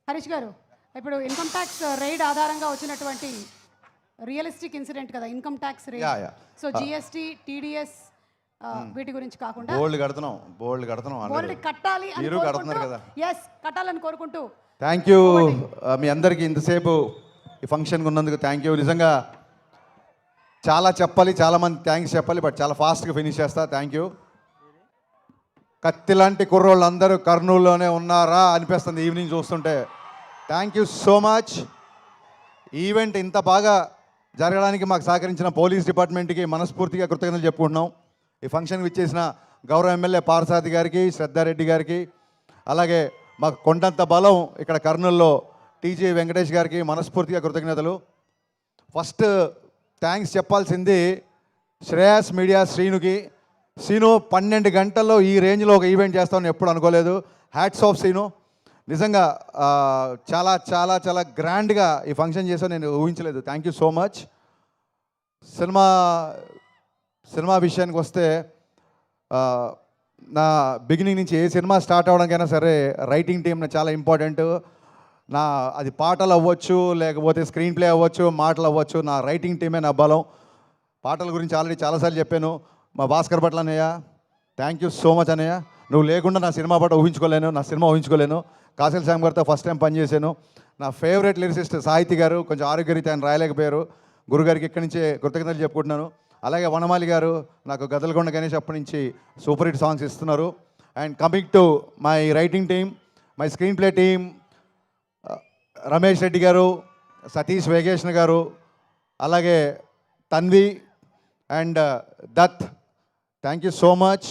హరీష్ గారు, ఇప్పుడు income tax raid ఆధారంగా వచ్చినటువంటి రియలిస్టిక్ ఇన్సిడెంట్ కదా income tax raid. Yeah. So GST, TDS వీటి గురించి కాకుండా బోల్డ్ కడుతున్నాం బోల్డ్ కట్టాలి అని మీరు కడుతున్నారు కోరుకుంటూ, కదా. yes కట్టాలని కోరుకుంటూ థ్యాంక్ యూ మీ అందరికీ ఇంతసేపు ఈ ఫంక్షన్కి ఉన్నందుకు థ్యాంక్ యూ. నిజంగా చాలా చెప్పాలి, చాలామంది థ్యాంక్స్ చెప్పాలి, బట్ చాలా ఫాస్ట్గా ఫినిష్ చేస్తా. Thank you. కత్తి లాంటి కుర్రోళ్ళు అందరూ కర్నూలులోనే ఉన్నారా అనిపిస్తుంది ఈవినింగ్ చూస్తుంటే. Thank you so much. Event ఇంత బాగా జరగడానికి మాకు సహకరించిన పోలీస్ డిపార్ట్మెంట్కి మనస్ఫూర్తిగా కృతజ్ఞతలు చెప్పుకుంటున్నాం. ఈ ఫంక్షన్కి ఇచ్చేసిన గౌరవ ఎమ్మెల్యే పార్సాది గారికి, శ్రద్ధారెడ్డి గారికి, అలాగే మాకు కొండంత బలం ఇక్కడ కర్నూలులో టీజీ వెంకటేష్ గారికి మనస్ఫూర్తిగా కృతజ్ఞతలు. ఫస్ట్ థ్యాంక్స్ చెప్పాల్సింది శ్రేయాస్ మీడియా శ్రీనుకి. శ్రీను 12 గంటల్లో ఈ రేంజ్లో ఒక ఈవెంట్ చేస్తామని ఎప్పుడు అనుకోలేదు. Hats off Srinu. నిజంగా చాలా చాలా చాలా గ్రాండ్గా ఈ ఫంక్షన్ చేసావు, నేను ఊహించలేదు. Thank you so much. Cinema విషయానికి వస్తే నా బిగినింగ్ నుంచి ఏ సినిమా స్టార్ట్ అవ్వడానికైనా సరే రైటింగ్ టీమ్ చాలా ఇంపార్టెంట్. అది పాటలు అవ్వచ్చు, లేకపోతే స్క్రీన్ ప్లే అవ్వచ్చు, మాటలు అవ్వచ్చు, నా రైటింగ్ టీమే నా బలం. పాటల గురించి ఆల్రెడీ చాలాసార్లు చెప్పాను. మా భాస్కర్ భట్ల అన్నయ్య, థ్యాంక్ యూ సో మచ్ అన్నయ్య. నువ్వు లేకుండా నా సినిమా పాట ఊహించుకోలేను, నా సినిమా ఊహించుకోలేను. కాసిల్ శ్యామ్ గారితో ఫస్ట్ టైం పనిచేశాను. నా ఫేవరెట్ లిరిసిస్ట్ సాహితీ గారు కొంచెం ఆరోగ్యరీత్యా ఆయన రాయలేకపోయారు. గురుగారికి ఇక్కడి నుంచే కృతజ్ఞతలు చెప్పుకుంటున్నాను. అలాగే వనమాలి గారు నాకు గదలకొండ గణేష్ అప్పటి నుంచి సూపర్ హిట్ సాంగ్స్ ఇస్తున్నారు. And coming to my writing team, my screen play team, Ramesh Reddy గారు, సతీష్ వేగేష్ణ గారు, అలాగే Tanvi and Dutt, thank you so much.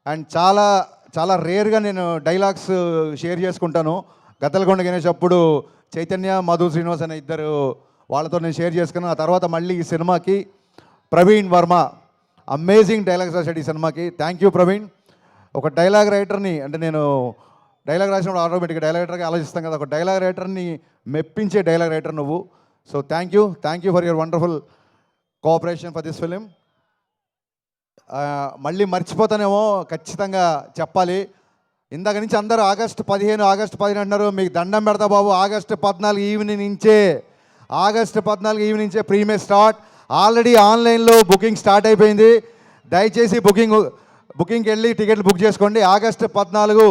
And చాలా చాలా రేర్గా నేను డైలాగ్స్ షేర్ చేసుకుంటాను. గద్దలకొండ గణేష్ అప్పుడు చైతన్య, మధు శ్రీనివాస్ అనే ఇద్దరు వాళ్ళతో నేను షేర్ చేసుకున్నాను. ఆ తర్వాత మళ్ళీ ఈ సినిమాకి ప్రవీణ్ వర్మ అమేజింగ్ డైలాగ్స్ రాశాడు ఈ సినిమాకి. Thank you Praveen. ఒక డైలాగ్ రైటర్ని, అంటే నేను డైలాగ్ రాసినప్పుడు ఆటోమేటిక్గా డైలాగ్ రైటర్గా ఆలోచిస్తాం కదా, ఒక డైలాగ్ రైటర్ని మెప్పించే డైలాగ్ రైటర్ నువ్వు. So thank you for your wonderful cooperation for this film. మళ్ళీ మర్చిపోతానేమో, ఖచ్చితంగా చెప్పాలి. ఇందాక నుంచి అందరూ ఆగస్టు 15 అంటున్నారు. మీకు దండం పెడతా బాబు. ఆగస్టు 14 ఈవినింగ్ నుంచే ప్రీమే స్టార్ట్. ఆల్రెడీ ఆన్లైన్లో బుకింగ్ స్టార్ట్ అయిపోయింది. దయచేసి బుకింగ్కి వెళ్ళి టికెట్లు బుక్ చేసుకోండి. ఆగస్టు 14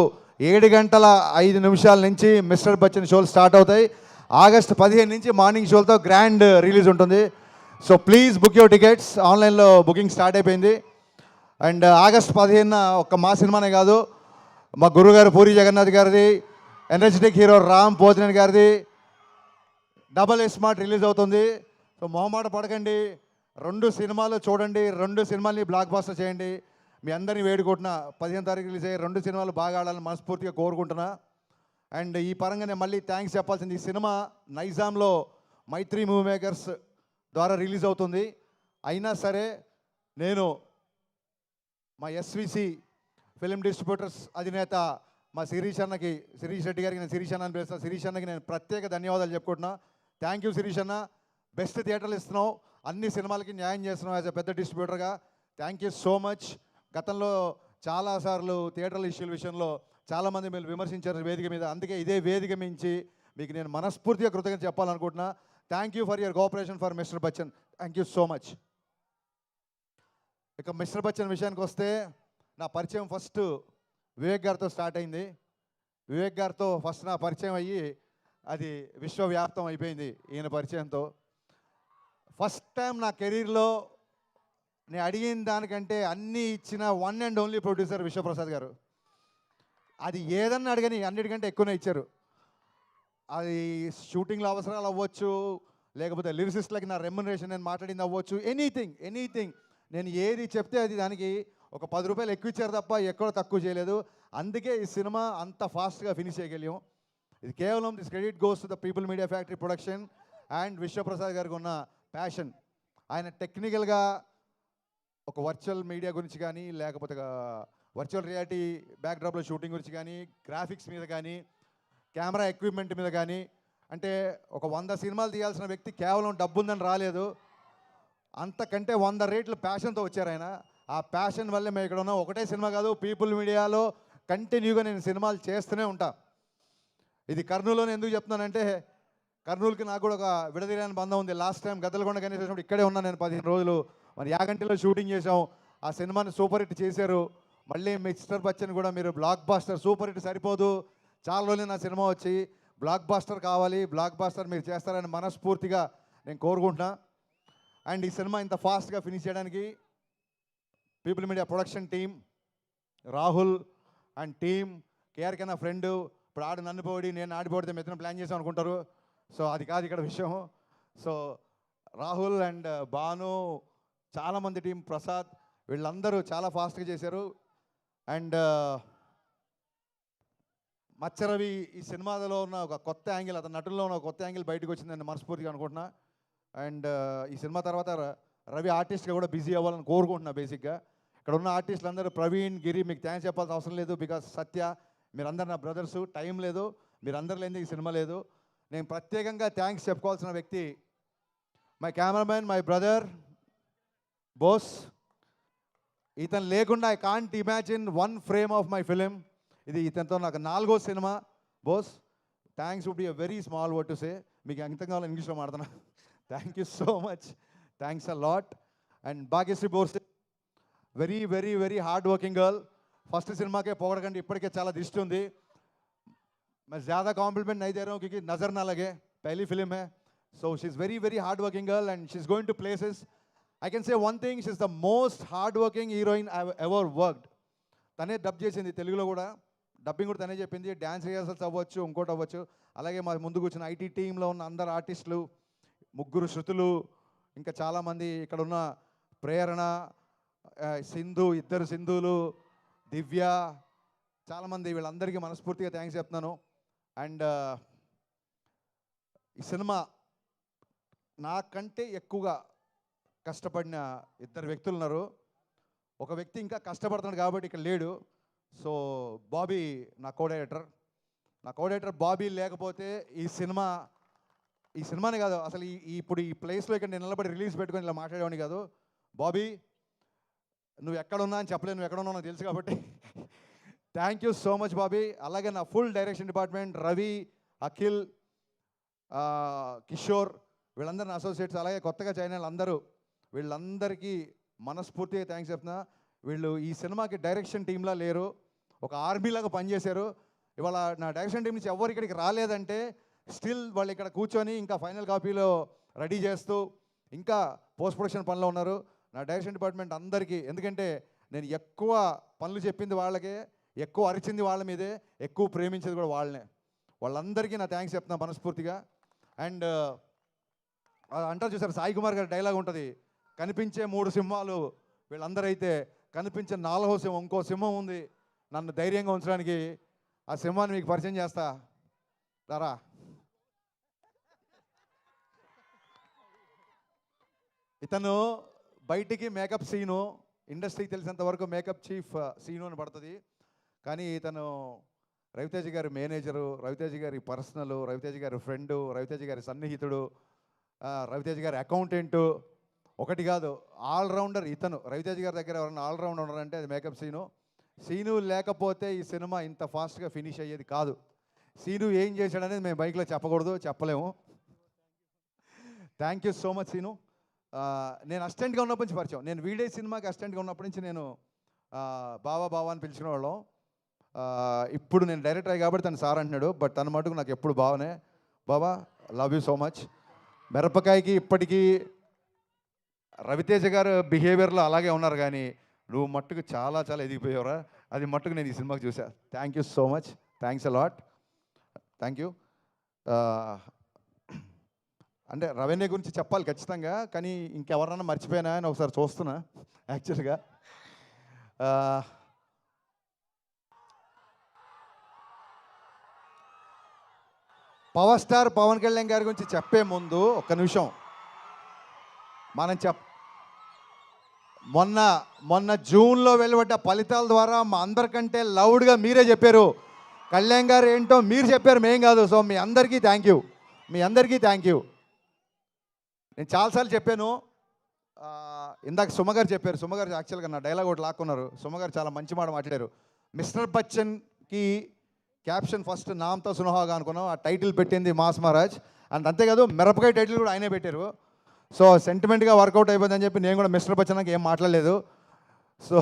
7:05 నుంచి మిస్టర్ బచ్చన్ షోలు స్టార్ట్ అవుతాయి. ఆగస్టు 15 నుంచి మార్నింగ్ షోలతో గ్రాండ్ రిలీజ్ ఉంటుంది. So please book your tickets. ఆన్లైన్లో బుకింగ్ స్టార్ట్ అయిపోయింది. అండ్ ఆగస్టు 15 ఒక్క మా సినిమానే కాదు, మా గురుగారు పూరి జగన్నాథ్ గారిది, ఎనర్జెటిక్ హీరో రామ్ పోతినేని గారిది డబల్ స్మార్ట్ రిలీజ్ అవుతుంది. సో మొహమాట పడకండి, 2 సినిమాలు చూడండి, 2 సినిమాల్ని బ్లాక్ బాస్టర్ చేయండి. మీ అందరినీ వేడుకుంటున్నా 15 తారీఖు రిలీజ్ అయ్యే 2 సినిమాలు బాగా ఆడాలని మనస్ఫూర్తిగా కోరుకుంటున్నా. అండ్ ఈ పరంగా నేను మళ్ళీ థ్యాంక్స్ చెప్పాల్సింది, ఈ సినిమా నైజాంలో మైత్రి మూవీ మేకర్స్ ద్వారా రిలీజ్ అవుతుంది. అయినా సరే నేను మా ఎస్విసి ఫిలిం డిస్ట్రిబ్యూటర్స్ అధినేత మా శిరీష్ రెడ్డి గారికి, నేను శిరీష్ అన్న అని పిలుస్తాను. శిరీష్ అన్నకి నేను ప్రత్యేక ధన్యవాదాలు చెప్పుకుంటున్నా. థ్యాంక్ యూ శిరీష్ అన్న. బెస్ట్ థియేటర్లు ఇస్తున్నావు, అన్ని సినిమాలకి న్యాయం చేస్తున్నావు యాజ్ ఎ పెద్ద డిస్ట్రిబ్యూటర్గా. Thank you so much. గతంలో చాలాసార్లు థియేటర్ల ఇష్యూల విషయంలో చాలామంది మీరు విమర్శించారు వేదిక మీద. అందుకే ఇదే వేదిక మించి మీకు నేను మనస్ఫూర్తిగా కృతజ్ఞత చెప్పాలనుకుంటున్నా. Thank you for your cooperation for mister Bachchan. Thank you so much. ఇక మిస్టర్ బచ్చన్ విషయానికి వస్తే, నా పరిచయం ఫస్ట్ వివేక్ గారితో స్టార్ట్ అయింది. వివేక్ గారితో ఫస్ట్ నా పరిచయం అయ్యి అది విశ్వవ్యాప్తం అయిపోయింది ఈయన పరిచయంతో. ఫస్ట్ టైం నా కెరీర్లో నేను అడిగిన దానికంటే అన్నీ ఇచ్చిన one and only producer Vishwaprasad గారు. అది ఏదన్నా అడగని అన్నిటికంటే ఎక్కువనే ఇచ్చారు. అది షూటింగ్లో అవసరాలు అవ్వచ్చు, లేకపోతే లిరిసిస్ట్లకి నా రెమ్యునరేషన్ నేను మాట్లాడింది అవ్వచ్చు, ఎనీథింగ్ నేను ఏది చెప్తే అది దానికి ఒక 10 రూపాయలు ఎక్కువ ఇచ్చారు తప్ప ఎక్కడ తక్కువ చేయలేదు. అందుకే ఈ సినిమా అంత ఫాస్ట్గా ఫినిష్ చేయగలిగాం. ఇది కేవలం this credit goes to the people media factory production and Vishwaprasad గారికి ఉన్న ప్యాషన్. ఆయన టెక్నికల్గా ఒక వర్చువల్ మీడియా గురించి కానీ, లేకపోతే వర్చువల్ రియాలిటీ బ్యాక్డ్రాప్లో షూటింగ్ గురించి కానీ, గ్రాఫిక్స్ మీద కానీ, కెమెరా ఎక్విప్మెంట్ మీద కానీ, అంటే ఒక 100 సినిమాలు తీయాల్సిన వ్యక్తి కేవలం డబ్బు ఉందని రాలేదు, అంతకంటే 100 రేట్లు ప్యాషన్తో వచ్చారు ఆయన. ఆ ప్యాషన్ వల్లే మేము ఇక్కడ ఉన్నాం. ఒకటే సినిమా కాదు, పీపుల్ మీడియాలో కంటిన్యూగా నేను సినిమాలు చేస్తూనే ఉంటా. ఇది కర్నూలులోనే ఎందుకు చెప్తున్నానంటే కర్నూలుకి నాకు కూడా ఒక విడదీయని బంధం ఉంది. లాస్ట్ టైం గద్దలకొండ గణేష్ వచ్చినప్పుడు ఇక్కడే ఉన్నాను నేను 15 రోజులు. మరి యాగంటిలో షూటింగ్ చేసాం. ఆ సినిమాని సూపర్ హిట్ చేశారు. మళ్ళీ మిస్టర్ బచ్చన్ కూడా మీరు బ్లాక్ బాస్టర్, సూపర్ హిట్ సరిపోదు, చాలా రోజులు నా సినిమా వచ్చి బ్లాక్ బాస్టర్ కావాలి, బ్లాక్ బాస్టర్ మీరు చేస్తారని మనస్ఫూర్తిగా నేను కోరుకుంటున్నా. అండ్ ఈ సినిమా ఇంత ఫాస్ట్గా ఫినిష్ చేయడానికి people media production team, Rahul and team, KRK నా ఫ్రెండ్. ఇప్పుడు ఆడు నన్ను పోడి నేను ఆడిపోడితే మెత్తన ప్లాన్ చేసాం అనుకుంటారు. సో అది కాదు ఇక్కడ విషయం. సో రాహుల్ అండ్ భాను, చాలామంది టీం, ప్రసాద్, వీళ్ళందరూ చాలా ఫాస్ట్గా చేశారు. అండ్ మచ్చరవి ఈ సినిమాలో ఉన్న ఒక కొత్త యాంగిల్, అతని నటుల్లో ఉన్న ఒక కొత్త యాంగిల్ బయటకు వచ్చిందని మనస్ఫూర్తిగా అనుకుంటున్నా. అండ్ ఈ సినిమా తర్వాత రవి ఆర్టిస్ట్గా కూడా బిజీ అవ్వాలని కోరుకుంటున్నా. బేసిక్గా ఇక్కడ ఉన్న ఆర్టిస్టులు అందరూ, ప్రవీణ్, గిరి, మీకు థ్యాంక్స్ చెప్పాల్సిన అవసరం లేదు. బికాస్ సత్య, మీరందరూ నా బ్రదర్సు. టైం లేదు, మీరందరూ లేనిది ఈ సినిమా లేదు. నేను ప్రత్యేకంగా థ్యాంక్స్ చెప్పుకోవాల్సిన వ్యక్తి my cameraman, my brother Bose. ఇతను లేకుండా I can't imagine one frame of my film. ఇది ఇతనితో నాకు 4వ cinema. Bose, thanks would be a very small word to say. మీకు ఎంత కావాలో ఇంగ్లీష్లో మాడుతున్నా. Thank you so much, thanks a lot. And Bhagyashree Borse, very very very hard working girl. First సినిమాకే పొగడకండి, ఇప్పటికే చాలా దృష్టి ఉంది. मैं ज़्यादा कॉम्प्लीमेंट नहीं दे रहा हूँ क्योंकि नज़र ना लगे, पहली फिल्म है. So she's very very hard working girl and she's going to places. I can say one thing, she's the most hard working heroine I've ever worked. తనే డబ్ చేసింది తెలుగులో కూడా, డబ్బింగ్ కూడా తనే చెప్పింది. డ్యాన్స్ రిహార్సల్స్ అవ్వచ్చు, ఇంకోటి అవ్వచ్చు. అలాగే మా ముందుకు వచ్చిన ఐటీ టీంలో ఉన్న అందరు ఆర్టిస్టులు, 3 శృతులు, ఇంకా చాలామంది ఇక్కడ ఉన్న ప్రేరణ, సింధు, 2 సింధులు, దివ్య, చాలామంది, వీళ్ళందరికీ మనస్ఫూర్తిగా థ్యాంక్స్ చెప్తున్నాను. అండ్ ఈ సినిమా నాకంటే ఎక్కువగా కష్టపడిన 2 వ్యక్తులు ఉన్నారు. ఒక వ్యక్తి ఇంకా కష్టపడుతున్నాడు కాబట్టి ఇక్కడ లేడు. సో బాబీ నా కో-డైరెక్టర్. నా కో-డైరెక్టర్ బాబీ లేకపోతే ఈ సినిమానే కాదు అసలు ఇప్పుడు ఈ ప్లేస్లో ఇక్కడ నేను నిలబడి రిలీజ్ పెట్టుకొని ఇలా మాట్లాడేవాడిని కాదు. బాబీ, నువ్వు ఎక్కడున్నా అని చెప్పలేదు, నువ్వు ఎక్కడున్నావు నాకు తెలుసు కాబట్టి thank you so much Bobby. అలాగే నా full direction department, Ravi, Akhil, Kishore, వీళ్ళందరూ నా అసోసియేట్స్, అలాగే కొత్తగా జాయిన్ అయిన అందరూ, వీళ్ళందరికీ మనస్ఫూర్తిగా థ్యాంక్స్ చెప్తున్నా. వీళ్ళు ఈ సినిమాకి డైరెక్షన్ టీంలా లేరు, ఒక ఆర్మీలాగా పనిచేశారు. ఇవాళ నా డైరెక్షన్ టీం నుంచి ఎవరు ఇక్కడికి రాలేదంటే స్టిల్ వాళ్ళు ఇక్కడ కూర్చొని ఇంకా ఫైనల్ కాపీలో రెడీ చేస్తూ ఇంకా పోస్ట్ ప్రొడక్షన్ పనిలో ఉన్నారు. నా డైరెక్షన్ డిపార్ట్మెంట్ అందరికీ, ఎందుకంటే నేను ఎక్కువ పనులు చెప్పింది వాళ్ళకే, ఎక్కువ అరిచింది వాళ్ళ మీదే, ఎక్కువ ప్రేమించేది కూడా వాళ్ళనే. వాళ్ళందరికీ నా థ్యాంక్స్ చెప్తున్నా మనస్ఫూర్తిగా. అండ్ అంటారు చూసారు, సాయి కుమార్ గారి డైలాగ్ ఉంటుంది, కనిపించే 3 సింహాలు వీళ్ళందరూ అయితే కనిపించే 4వ సింహం, ఇంకో సింహం ఉంది నన్ను ధైర్యంగా ఉంచడానికి. ఆ సింహాన్ని మీకు పరిచయం చేస్తా రారా. ఇతను బయటికి మేకప్ సీను, ఇండస్ట్రీకి తెలిసినంత వరకు మేకప్ చీఫ్ సీను అని పడుతుంది. కానీ ఇతను రవితేజ గారి మేనేజరు, రవితేజ గారి పర్సనల్, రవితేజ గారి ఫ్రెండు, రవితేజ గారి సన్నిహితుడు, రవితేజ గారి అకౌంటెంటు. ఒకటి కాదు, ఆల్రౌండర్ ఇతను. రవితేజ గారి దగ్గర ఎవరైనా ఆల్రౌండర్ ఉన్నారంటే అది మేకప్ సీను. సీను లేకపోతే ఈ సినిమా ఇంత ఫాస్ట్గా ఫినిష్ అయ్యేది కాదు. సీను ఏం చేశాడనేది మేము బైక్లో చెప్పకూడదు, చెప్పలేము. Thank you so much Seenu. నేను అసిస్టెంట్గా ఉన్నప్పటి నుంచి పరిచయం. నేను వీడే సినిమాకి అసిస్టెంట్గా ఉన్నప్పటి నుంచి నేను బావా అని పిలుచుకునేవాళ్ళం. ఇప్పుడు నేను డైరెక్టర్ అయ్యి కాబట్టి తను సార్ అంటున్నాడు, బట్ తన మటుకు నాకు ఎప్పుడు బావనే. బావా, లవ్ యూ సో మచ్. మిరపకాయకి ఇప్పటికీ రవితేజ గారు బిహేవియర్లో అలాగే ఉన్నారు, కానీ నువ్వు మట్టుకు చాలా చాలా ఎదిగిపోయావురా. అది మట్టుకు నేను ఈ సినిమాకి చూసా. Thank you so much, thanks a lot, thank you. అంటే రెవెన్యూ గురించి చెప్పాలి ఖచ్చితంగా, కానీ ఇంకెవరన్నా మర్చిపోయినా అని ఒకసారి చూస్తున్నా యాక్చువల్గా. పవర్ స్టార్ పవన్ కళ్యాణ్ గారి గురించి చెప్పే ముందు ఒక్క నిమిషం మనం మొన్న జూన్లో వెలువడ్డ ఫలితాల ద్వారా మా అందరికంటే లౌడ్గా మీరే చెప్పారు కళ్యాణ్ గారు ఏంటో మీరు చెప్పారు, మేం కాదు. సో మీ అందరికీ థ్యాంక్ యూ, మీ అందరికీ థ్యాంక్ యూ. నేను చాలాసార్లు చెప్పాను, ఇందాక సుమగారు చెప్పారు. సుమగారు యాక్చువల్గా నా డైలాగ్ ఒకటి లాక్కున్నారు. సుమగారు చాలా మంచి మాట మాట్లాడారు. మిస్టర్ బచ్చన్కి క్యాప్షన్ ఫస్ట్ నామ్తో సునహాగా అనుకున్నాం, ఆ టైటిల్ పెట్టింది మాస్ మహారాజ్. అండ్ అంతేకాదు మిరపకాయ టైటిల్ కూడా ఆయనే పెట్టారు. సో సెంటిమెంట్గా వర్కౌట్ అయిపోయిందని చెప్పి నేను కూడా మిస్టర్ బచ్చన్కి ఏం మాట్లాడలేదు. సో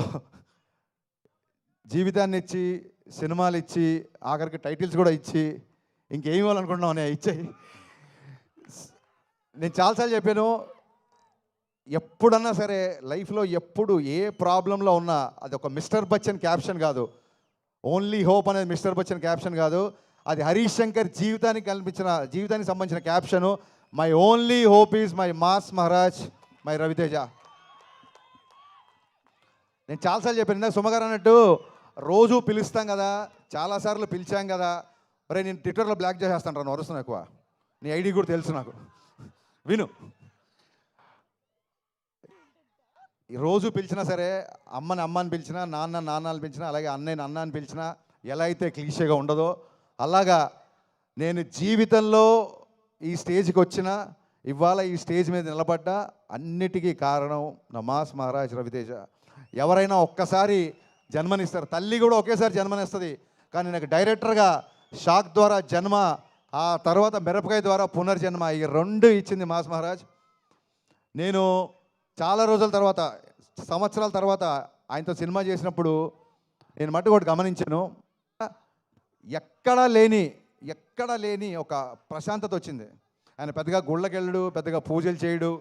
జీవితాన్ని ఇచ్చి, సినిమాలు ఇచ్చి, ఆఖరికి టైటిల్స్ కూడా ఇచ్చి, ఇంకేం ఇవ్వాలనుకుంటున్నావు నేను ఇచ్చాయి. నేను చాలాసార్లు చెప్పాను, ఎప్పుడన్నా సరే లైఫ్లో ఎప్పుడు ఏ ప్రాబ్లంలో ఉన్నా అది ఒక మిస్టర్ బచ్చన్ క్యాప్షన్ కాదు, ఓన్లీ హోప్ అనేది మిస్టర్ బచ్చన్ క్యాప్షన్ కాదు, అది హరీష్ శంకర్ జీవితానికి సంబంధించిన caption. My only hope is my mass Maharaj, my Ravi Teja. నేను చాలాసార్లు చెప్పాను, సుమగారు అన్నట్టు రోజు పిలుస్తాం కదా, చాలాసార్లు పిలిచాం కదా, అరే నేను ట్విట్టర్లో బ్లాక్ చేసేస్తాను రా, వరుస్తున్నాను ఎక్కువ, నీ ఐడి కూడా తెలుసు నాకు, విను. రోజు పిలిచినా సరే, అమ్మని పిలిచినా, నాన్నని పిలిచినా, అలాగే అన్నయ్యని అన్న అని పిలిచినా, ఎలా అయితే క్లీషేగా ఉండదో అలాగా నేను జీవితంలో ఈ స్టేజ్కి వచ్చినా, ఇవాళ ఈ స్టేజ్ మీద నిలబడ్డా అన్నిటికీ కారణం నా మాస్ మహారాజ్ రవితేజ. ఎవరైనా ఒక్కసారి జన్మనిస్తారు, తల్లి కూడా ఒకేసారి జన్మనిస్తుంది, కానీ నాకు డైరెక్టర్గా షాక్ ద్వారా జన్మ, ఆ తర్వాత మిరపకాయ ద్వారా పునర్జన్మ, ఈ రెండు ఇచ్చింది మాస్ మహారాజ్. నేను చాలా రోజుల తర్వాత, సంవత్సరాల తర్వాత ఆయనతో సినిమా చేసినప్పుడు నేను మట్టుకు ఒకటి గమనించాను, ఎక్కడా లేని ఒక ప్రశాంతత వచ్చింది. ఆయన పెద్దగా గుళ్ళకి వెళ్ళడు, పెద్దగా పూజలు చేయడు.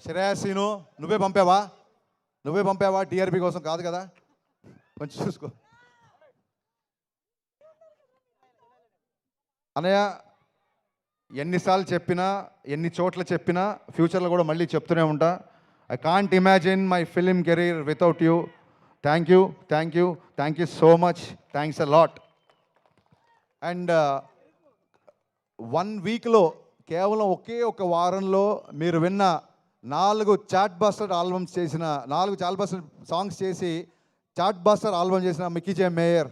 శ్రేయాసీను నువ్వే పంపావా టీఆర్పీ కోసం కాదు కదా, కొంచెం చూసుకో అన్నయ్య. ఎన్నిసార్లు చెప్పినా, ఎన్ని చోట్ల చెప్పినా, ఫ్యూచర్లో కూడా మళ్ళీ చెప్తూనే ఉంటా, I can't imagine my film career without you. Thank you so much, thanks a lot. And 1 వీక్లో, కేవలం ఒకే ఒక వారంలో మీరు విన్న 4 చాట్ బస్టర్ సాంగ్స్ చేసి చాట్ బస్టర్ ఆల్బమ్ చేసిన మిక్కీ జే మేయర్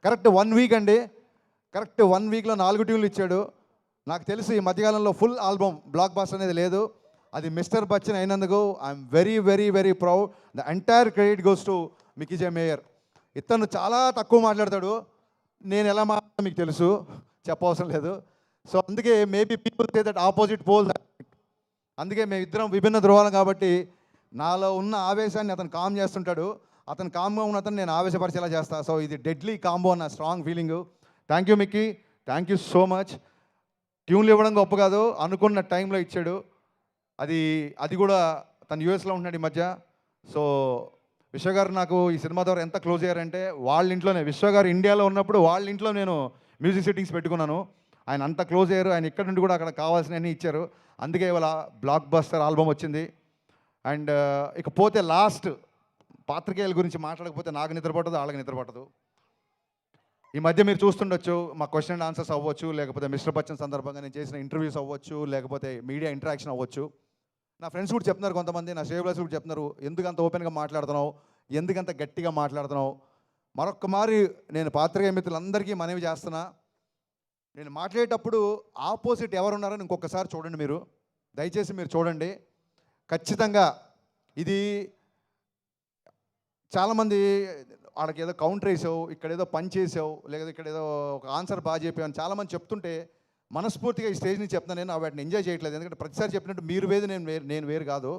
కరెక్ట్ 1 వీక్ అండి, కరెక్ట్ 1 వీక్లో 4 ట్యూన్లు ఇచ్చాడు. నాకు తెలిసి ఈ మధ్యకాలంలో ఫుల్ ఆల్బమ్ బ్లాక్ బస్టర్ అనేది లేదు, అది మిస్టర్ బచ్చన్ అయినందుకు I'm very very very proud. The entire credit goes to Mickey J mayor. ఇతను చాలా తక్కువ మాట్లాడతాడు, నేను ఎలా మాట్లాడతాను మీకు తెలుసు, చెప్పవసరం లేదు. సో అందుకే maybe people say that opposite pole, అందుకే మేము ఇద్దరం విభిన్న ధృవాలం కాబట్టి నాలో ఉన్న ఆవేశాన్ని అతను కామ్ చేస్తుంటాడు, అతను కామ్గా ఉన్న అతను నేను ఆవేశపరిచేలా చేస్తాను. సో ఇది డెడ్లీ కాంబో అన్న strong feeling. Thank you Mickey, thank you so much. ట్యూన్లు ఇవ్వడం గొప్ప కాదు, అనుకున్న టైంలో ఇచ్చాడు. అది కూడా తను యూఎస్లో ఉంటున్నాడు ఈ మధ్య. సో విశ్వగారు నాకు ఈ సినిమా ద్వారా ఎంత క్లోజ్ అయ్యారంటే, వాళ్ళ ఇంట్లోనే, విశ్వగారు ఇండియాలో ఉన్నప్పుడు వాళ్ళ ఇంట్లో నేను మ్యూజిక్ సెట్టింగ్స్ పెట్టుకున్నాను. ఆయన అంత క్లోజ్ అయ్యారు, ఆయన ఇక్కడ నుండి కూడా అక్కడ కావాల్సినవన్నీ ఇచ్చారు. అందుకే ఇవాళ బ్లాక్ బస్టర్ ఆల్బమ్ వచ్చింది. అండ్ ఇకపోతే లాస్ట్, పాత్రికేయుల గురించి మాట్లాడకపోతే నాకు నిద్ర పట్టదు, వాళ్ళకి నిద్ర పట్టదు. ఈ మధ్య మీరు చూస్తుండొచ్చు, మా క్వశ్చన్ అండ్ ఆన్సర్స్ అవ్వచ్చు, లేకపోతే మిస్టర్ బచ్చన్ సందర్భంగా నేను చేసిన ఇంటర్వ్యూస్ అవ్వచ్చు, లేకపోతే మీడియా ఇంటరాక్షన్ అవ్వచ్చు. నా ఫ్రెండ్స్ కూడా చెప్తున్నారు, కొంతమంది నా స్టేబులర్స్ కూడా చెప్తున్నారు, ఎందుకంత ఓపెన్గా మాట్లాడుతున్నావు, ఎందుకంత గట్టిగా మాట్లాడుతున్నావు. మరొక్క మారి నేను పాత్రికేయ మిత్రులందరికీ మనవి చేస్తున్నా, నేను మాట్లాడేటప్పుడు ఆపోజిట్ ఎవరున్నారని ఇంకొకసారి చూడండి, మీరు దయచేసి మీరు చూడండి. ఖచ్చితంగా ఇది చాలామంది వాళ్ళకి ఏదో కౌంటర్ వేసావు, ఇక్కడ ఏదో పని చేసావు, లేదా ఇక్కడ ఏదో ఒక ఆన్సర్ బాగా చెప్పావు అని చాలామంది చెప్తుంటే మనస్ఫూర్తిగా ఈ స్టేజ్ నుంచి చెప్తాను, నేను వాటిని ఎంజాయ్ చేయట్లేదు. ఎందుకంటే ప్రతిసారి చెప్పినట్టు మీరు వేరు నేను వేరు కాదు,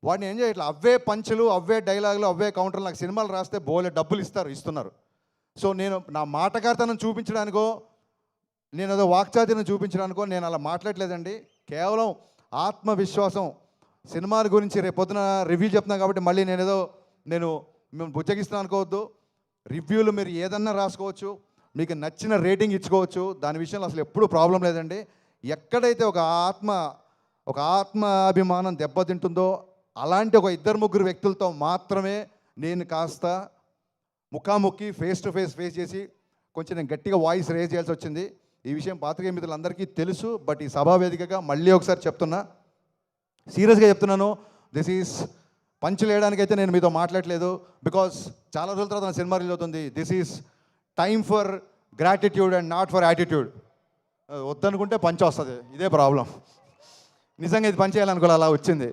వాటిని ఎంజాయ్ చేయట్లేదు. అవే పంచులు, అవే డైలాగులు, అవే కౌంటర్లు. నాకు సినిమాలు రాస్తే బోలే డబ్బులు ఇస్తున్నారు. సో నేను నా మాటగారితనం చూపించడానికో, నేను ఏదో వాక్చాతుర్యం చూపించడానికో నేను అలా మాట్లాడలేదండి. కేవలం ఆత్మవిశ్వాసం, సినిమాల గురించి రేపొద్దున రివ్యూ చెప్తున్నాను కాబట్టి మళ్ళీ నేను మేము బుజ్జగిస్తున్నాను అనుకోవద్దు. రివ్యూలు మీరు ఏదన్నా రాసుకోవచ్చు, మీకు నచ్చిన రేటింగ్ ఇచ్చుకోవచ్చు, దాని విషయంలో అసలు ఎప్పుడూ ప్రాబ్లం లేదండి. ఎక్కడైతే ఒక ఆత్మాభిమానం దెబ్బతింటుందో అలాంటి ఒక 2-3 వ్యక్తులతో మాత్రమే నేను కాస్త ముఖాముఖి ఫేస్ టు ఫేస్ చేసి కొంచెం నేను గట్టిగా వాయిస్ రేజ్ చేయాల్సి వచ్చింది. ఈ విషయం పాత్రికేయ మిత్రులందరికీ తెలుసు. బట్ ఈ సభా వేదికగా మళ్ళీ ఒకసారి చెప్తున్నా, సీరియస్గా చెప్తున్నాను, దిస్ ఈజ్ పంచులు వేయడానికైతే నేను మీతో మాట్లాడలేదు. బికాస్ చాలా రోజుల తర్వాత నా సినిమా రిలీజ్ అవుతుంది. This is time for gratitude and not for attitude. వద్దనుకుంటే పంచ్ వస్తుంది, ఇదే ప్రాబ్లం. నిజంగా ఇది పంచ్ చేయాలనుకోవాలి, అలా వచ్చింది.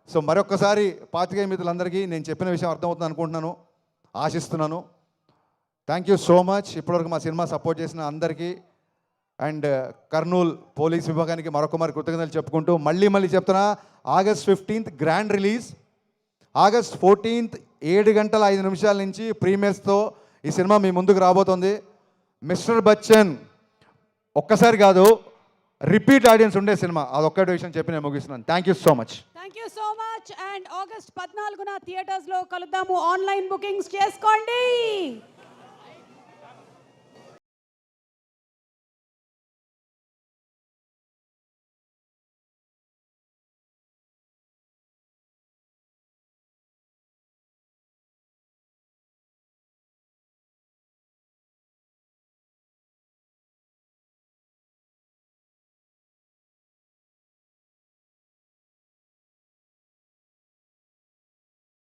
సో మరొక్కసారి పాత్రికేయ మిత్రులందరికీ నేను చెప్పిన విషయం అర్థమవుతుంది అనుకుంటున్నాను, ఆశిస్తున్నాను. థ్యాంక్ యూ సో మచ్ ఇప్పటివరకు మా సినిమా సపోర్ట్ చేసిన అందరికీ అండ్ కర్నూలు పోలీస్ విభాగానికి మరొక కృతజ్ఞతలు చెప్పుకుంటూ మళ్ళీ చెప్తున్నా, August 15th grand release, August 14th 7:05 నుంచి ప్రీమియర్స్తో ఈ సినిమా మీ ముందుకు రాబోతోంది. మిస్టర్ బచ్చన్ ఒక్కసారి కాదు, రిపీట్ ఆడియన్స్ ఉండే సినిమా, అదొక్కటి విషయం చెప్పి నేను ముగిస్తున్నాను. Thank you so much. Thank you so much. And August 14న థియేటర్స్లో కలుద్దాము. ఆన్లైన్ బుకింగ్స్ చేసుకోండి.